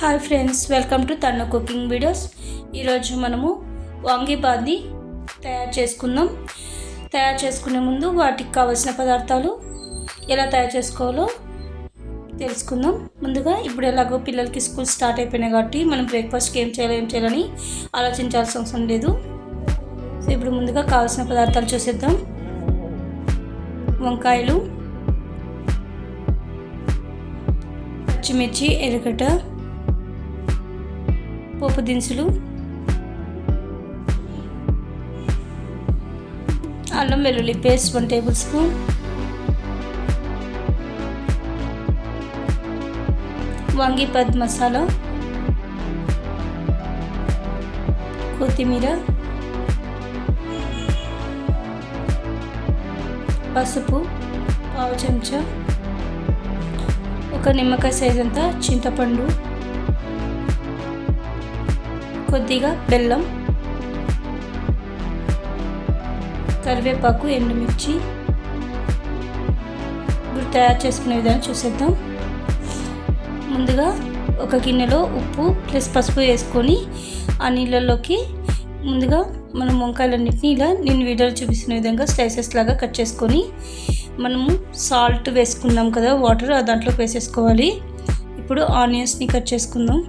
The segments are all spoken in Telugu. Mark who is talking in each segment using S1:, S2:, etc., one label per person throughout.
S1: హాయ్ ఫ్రెండ్స్, వెల్కమ్ టు తన్ను కుకింగ్ వీడియోస్. ఈరోజు మనము వాంగీబాత్ని తయారు చేసుకుందాం. తయారు చేసుకునే ముందు వాటికి కావాల్సిన పదార్థాలు ఎలా తయారు చేసుకోవాలో తెలుసుకుందాం. ముందుగా ఇప్పుడు ఎలాగో పిల్లలకి స్కూల్ స్టార్ట్ అయిపోయినాయి కాబట్టి మనం బ్రేక్ఫాస్ట్కి ఏం చేయాలని ఆలోచించాల్సిన అవసరం లేదు. సో ఇప్పుడు ముందుగా కావాల్సిన పదార్థాలు చూసేద్దాం. వంకాయలు, పచ్చిమిర్చి, ఎర్రగడ్డ, పోపు దినుసులు, అల్లం వెల్లుల్లి paste 1 tablespoon, vangibath masala, కొత్తిమీర, పసుపు 1/2 చెంచా, ఒక నిమ్మకాయ సైజ్ అంతా చింతపండు, కొద్దిగా బెల్లం, కరివేపాకు, ఎండుమిర్చి. ఇప్పుడు తయారు చేసుకునే విధానం చూసేద్దాం. ముందుగా ఒక గిన్నెలో ఉప్పు ప్లస్ పసుపు వేసుకొని ఆ నీళ్ళలోకి ముందుగా మనం వంకాయలన్నింటినీ ఇలా నేను వీడియోలో చూపిస్తున్న విధంగా స్లైసెస్ లాగా కట్ చేసుకొని మనము సాల్ట్ వేసుకున్నాం కదా, వాటర్ దాంట్లోకి వేసేసుకోవాలి. ఇప్పుడు ఆనియన్స్ని కట్ చేసుకుందాం.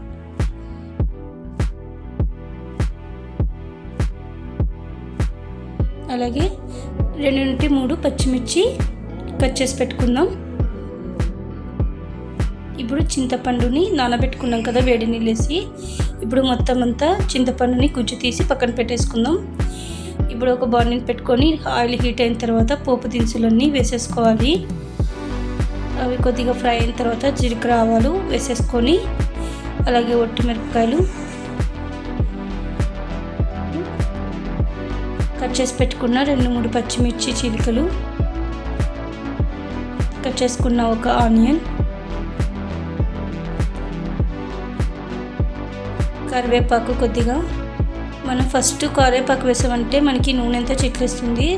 S1: అలాగే 2 నుండి 3 పచ్చిమిర్చి కట్ చేసి పెట్టుకుందాం. ఇప్పుడు చింతపండుని నానబెట్టుకున్నాం కదా వేడి నీళ్ళు వేసి, ఇప్పుడు మొత్తం అంతా చింతపండుని గుజ్జు తీసి పక్కన పెట్టేసుకుందాం. ఇప్పుడు ఒక బాణీని పెట్టుకొని ఆయిల్ హీట్ అయిన తర్వాత పోపు దినుసులన్నీ వేసేసుకోవాలి. అవి కొద్దిగా ఫ్రై అయిన తర్వాత జీలకర్ర ఆవాలు వేసేసుకొని, అలాగే ఒట్టిమిరపకాయలు, కట్ చేసి పెట్టుకున్న 2-3 పచ్చిమిర్చి చీలికలు, కట్ చేసుకున్న ఒక ఆనియన్, కరివేపాకు కొద్దిగా. మనం ఫస్ట్ కరివేపాకు వేసామంటే మనకి నూనె అంతా చిట్లేస్తుంది,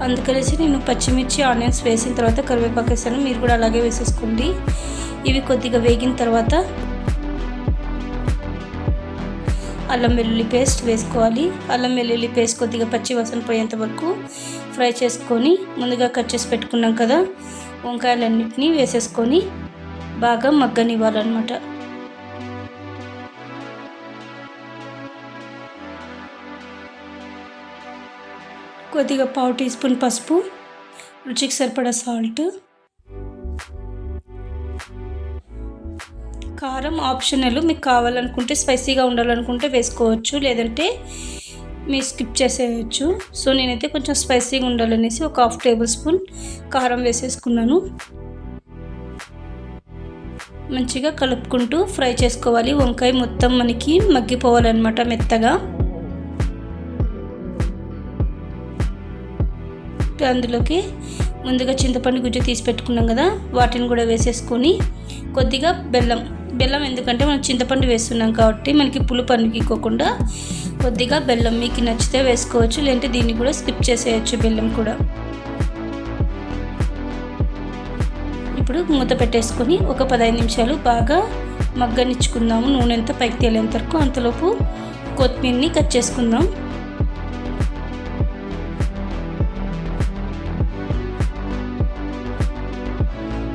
S1: అందుకనేసి నేను పచ్చిమిర్చి ఆనియన్స్ వేసిన తర్వాత కరివేపాకు వేసాను. మీరు కూడా అలాగే వేసేసుకోండి. ఇవి కొద్దిగా వేగిన తర్వాత అల్లం వెల్లుల్లి పేస్ట్ వేసుకోవాలి. అల్లం వెల్లుల్లి పేస్ట్ కొద్దిగా పచ్చి వాసన పోయేంత వరకు ఫ్రై చేసుకొని, ముందుగా కట్ చేసి పెట్టుకున్నాం కదా వంకాయలన్నింటినీ వేసేసుకొని బాగా మగ్గనివ్వాలన్నమాట. కొద్దిగా 1/2 టీ స్పూన్ పసుపు, రుచికి సరిపడా సాల్ట్, కారం ఆప్షనల్. మీకు కావాలనుకుంటే స్పైసీగా ఉండాలనుకుంటే వేసుకోవచ్చు, లేదంటే మీరు స్కిప్ చేసేయచ్చు. సో నేనైతే కొంచెం స్పైసీగా ఉండాలనేసి ఒక 1/2 టేబుల్ స్పూన్ కారం వేసేసుకున్నాను. మంచిగా కలుపుకుంటూ ఫ్రై చేసుకోవాలి. వంకాయ మొత్తం మనకి మగ్గిపోవాలన్నమాట మెత్తగా. అందులోకి ముందుగా చింతపండు గుజ్జు తీసి పెట్టుకున్నాం కదా, వాటిని కూడా వేసేసుకొని కొద్దిగా బెల్లం ఎందుకంటే మనం చింతపండు వేస్తున్నాం కాబట్టి మనకి పులుపు అనిపించుకోకుండా కొద్దిగా బెల్లం మీకు నచ్చితే వేసుకోవచ్చు, లేదంటే దీన్ని కూడా స్కిప్ చేసేయచ్చు బెల్లం కూడా. ఇప్పుడు మూత పెట్టేసుకొని ఒక 15 నిమిషాలు బాగా మగ్గనిచ్చుకుందాము. నూనె అంతా పైకి తేలేంత వరకు. అంతలోపు కొత్తిమీరని కట్ చేసుకుందాం.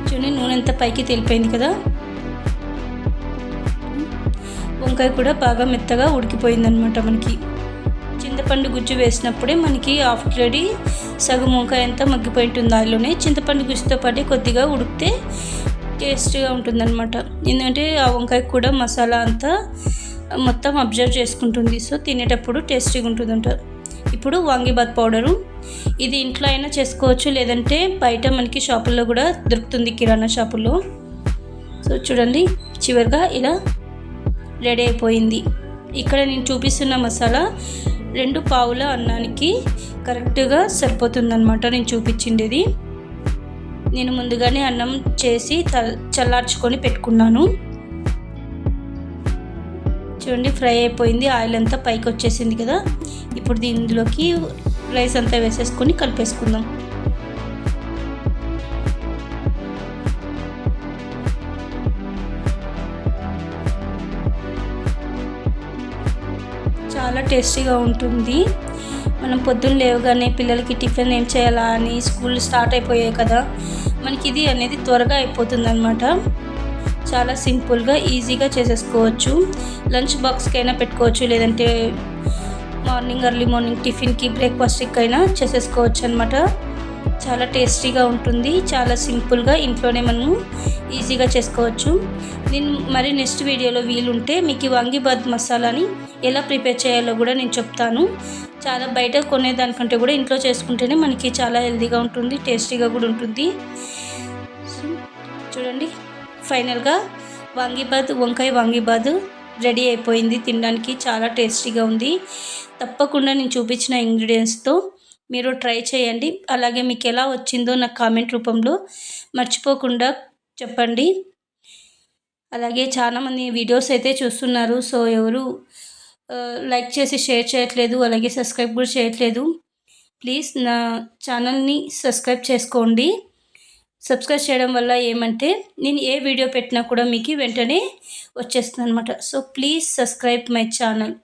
S1: చూడండి, నూనె అంతా పైకి తేలిపోయింది కదా. వంకాయ కూడా బాగా మెత్తగా ఉడికిపోయిందనమాట. మనకి చింతపండు గుజ్జు వేసినప్పుడే మనకి ఆల్రెడీ సగం వంకాయ అంతా మగ్గిపోయి ఉంటుంది ఆయిల్లోనే. చింతపండు గుజ్జుతో పాటు కొద్దిగా ఉడికితే టేస్ట్గా ఉంటుందన్నమాట. ఎందుకంటే ఆ వంకాయ కూడా మసాలా అంతా మొత్తం అబ్జర్వ్ చేసుకుంటుంది. సో తినేటప్పుడు టేస్టీగా ఉంటుందంట. ఇప్పుడు వాంగీబాత్ పౌడరు, ఇది ఇంట్లో అయినా చేసుకోవచ్చు, లేదంటే బయట మనకి షాపుల్లో కూడా దొరుకుతుంది, కిరాణా షాపుల్లో. సో చూడండి, చివరిగా ఇలా రెడీ అయిపోయింది. ఇక్కడ నేను చూపిస్తున్న మసాలా 2 పావుల అన్నానికి కరెక్ట్గా సరిపోతుందన్నమాట. నేను చూపించిండేది నేను ముందుగానే అన్నం చేసి చల్లార్చుకొని పెట్టుకున్నాను. చూడండి, ఫ్రై అయిపోయింది, ఆయిల్ అంతా పైకి వచ్చేసింది కదా. ఇప్పుడు దీనిలోకి రైస్ అంతా వేసేసుకొని కలిపేసుకుందాం. చాలా టేస్టీగా ఉంటుంది. మనం పొద్దున్న లేవగానే పిల్లలకి టిఫిన్ ఏం చేయాలా అని స్కూల్ స్టార్ట్ అయిపోయాయి కదా, మనకి ఇది అనేది త్వరగా అయిపోతుందన్నమాట. చాలా సింపుల్గా ఈజీగా చేసేసుకోవచ్చు. లంచ్ బాక్స్కైనా పెట్టుకోవచ్చు, లేదంటే ఎర్లీ మార్నింగ్ టిఫిన్కి బ్రేక్ఫాస్ట్కి అయినా చేసేసుకోవచ్చు అనమాట. చాలా టేస్టీగా ఉంటుంది. చాలా సింపుల్గా ఇంట్లోనే మనము ఈజీగా చేసుకోవచ్చు. నేను మరి నెక్స్ట్ వీడియోలో వీలుంటే మీకు వాంగీబాత్ మసాలాని ఎలా ప్రిపేర్ చేయాలో కూడా నేను చెప్తాను. చాలా బయట కొనేదానికంటే కూడా ఇంట్లో చేసుకుంటేనే మనకి చాలా హెల్తీగా ఉంటుంది, టేస్టీగా కూడా ఉంటుంది. చూడండి, ఫైనల్గా వంకాయ వాంగీబాత్ రెడీ అయిపోయింది. తినడానికి చాలా టేస్టీగా ఉంది. తప్పకుండా నేను చూపించిన ఇంగ్రీడియంట్స్తో మీరు ట్రై చేయండి. అలాగే మీకు ఎలా వచ్చిందో నాకు కామెంట్ రూపంలో మర్చిపోకుండా చెప్పండి. అలాగే చాలామంది వీడియోస్ అయితే చూస్తున్నారు, సో ఎవరు లైక్ చేసి షేర్ చేయట్లేదు, అలాగే సబ్స్క్రైబ్ కూడా చేయట్లేదు. ప్లీజ్ నా ఛానల్ని సబ్స్క్రైబ్ చేసుకోండి. సబ్స్క్రైబ్ చేయడం వల్ల ఏమంటే నేను ఏ వీడియో పెట్టినా కూడా మీకు వెంటనే వచ్చేస్తుంది అనమాట. So please subscribe my channel.